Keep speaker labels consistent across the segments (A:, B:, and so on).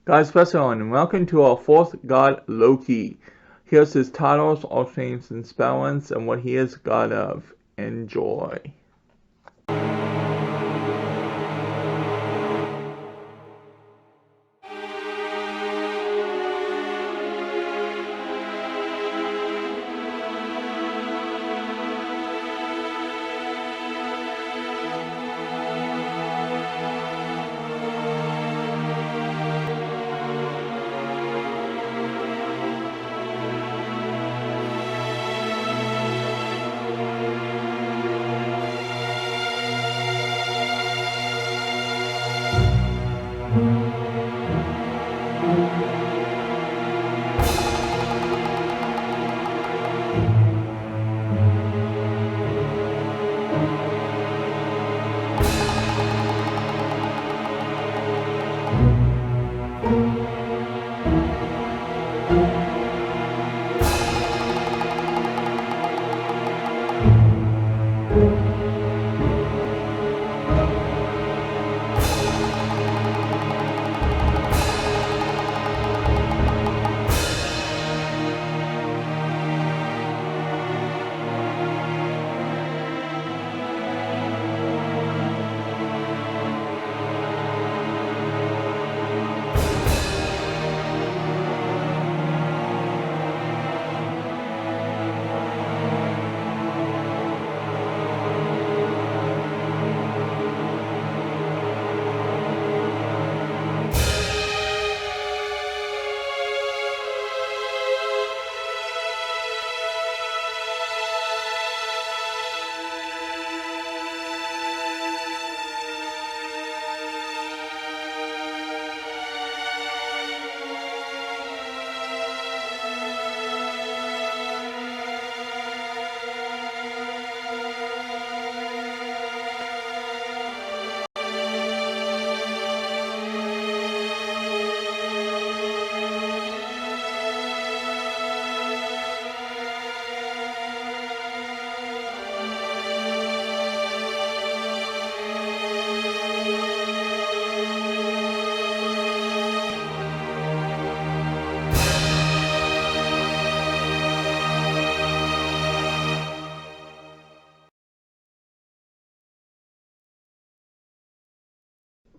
A: Guys, first on, and welcome to our fourth God Loki. Here's his titles, all names and spellings, and what he is God of. Enjoy.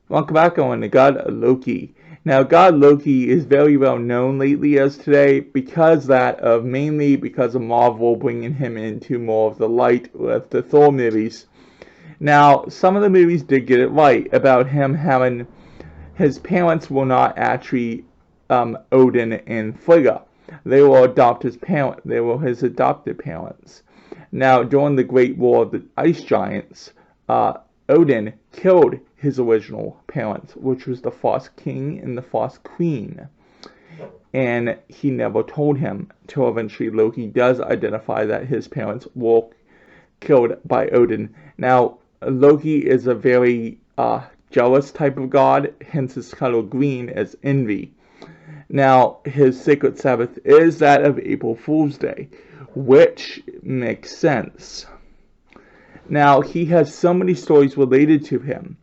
A: Welcome back on to God Loki. Now, God Loki is very well known lately as today mainly because of Marvel bringing him into more of the light with the Thor movies. Now, some of the movies did get it right about him having his parents were not actually Odin and Frigga. They were They were his adopted parents. Now, during the Great War of the Ice Giants, Odin killed his original parents, which was the Frost King and the Frost Queen. And he never told him, till eventually Loki does identify that his parents were killed by Odin. Now, Loki is a very jealous type of god, hence his color green as envy. Now, his sacred Sabbath is that of April Fool's Day, which makes sense. Now, he has so many stories related to him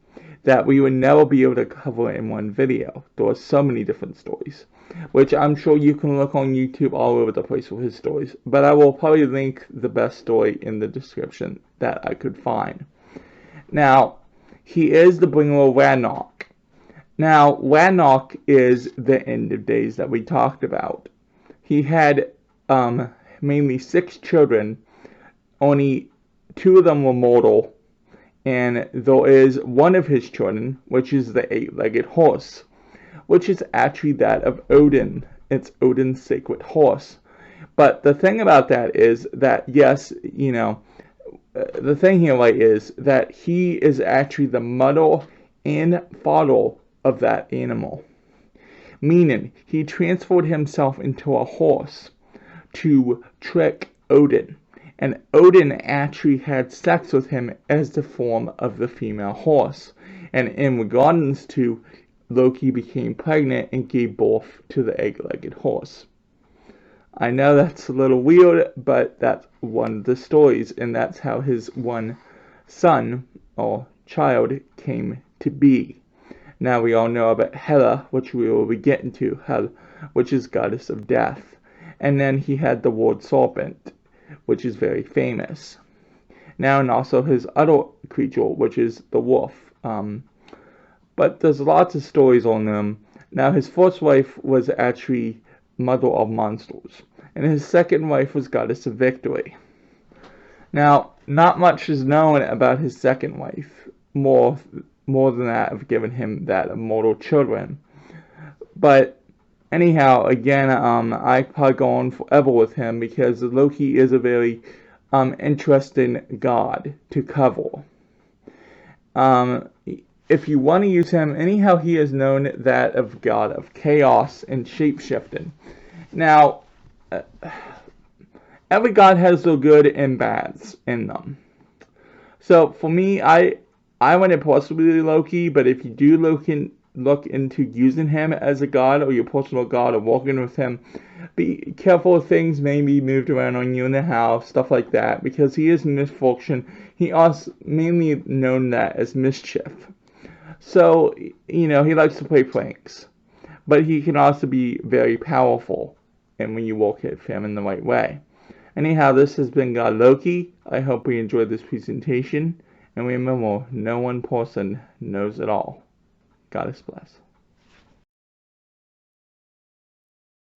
A: that we would never be able to cover in one video. There are so many different stories, which I'm sure you can look on YouTube all over the place for his stories, but I will probably link the best story in the description that I could find. Now, he is the bringer of Ragnarok. Now, Ragnarok is the end of days that we talked about. He had mainly 6 children, only 2 of them were mortal, and there is one of his children, which is the 8-legged horse, which is actually that of Odin. It's Odin's sacred horse. But the thing about that is that, yes, the thing here is that he is actually the mother and father of that animal. Meaning, he transformed himself into a horse to trick Odin. And Odin actually had sex with him as the form of the female horse. And in regards to, Loki became pregnant and gave birth to the 8-legged horse. I know that's a little weird, but that's one of the stories, and that's how his one son or child came to be. Now we all know about Hela, which we will be getting to, Hela, which is goddess of death. And then he had the word serpent, which is very famous. Now, and also his other creature, which is the wolf. But there's lots of stories on them. Now, his first wife was actually mother of monsters, and his second wife was goddess of victory. Now, not much is known about his second wife, more than that of giving him that immortal children. But anyhow, again, I probably go on forever with him because Loki is a very interesting god to cover. If you want to use him, anyhow, he is known that of god of chaos and shapeshifting. Now, every god has their good and bads in them. So for me, I wouldn't possibly Loki, but if you do look into using him as a god or your personal god or working with him, be careful of things maybe moved around on you in the house, stuff like that, because he is misfortune. He also mainly known that as mischief. So, he likes to play pranks. But he can also be very powerful, and when you work with him in the right way. Anyhow, this has been God Loki. I hope you enjoyed this presentation. And remember, no one person knows it all. God bless.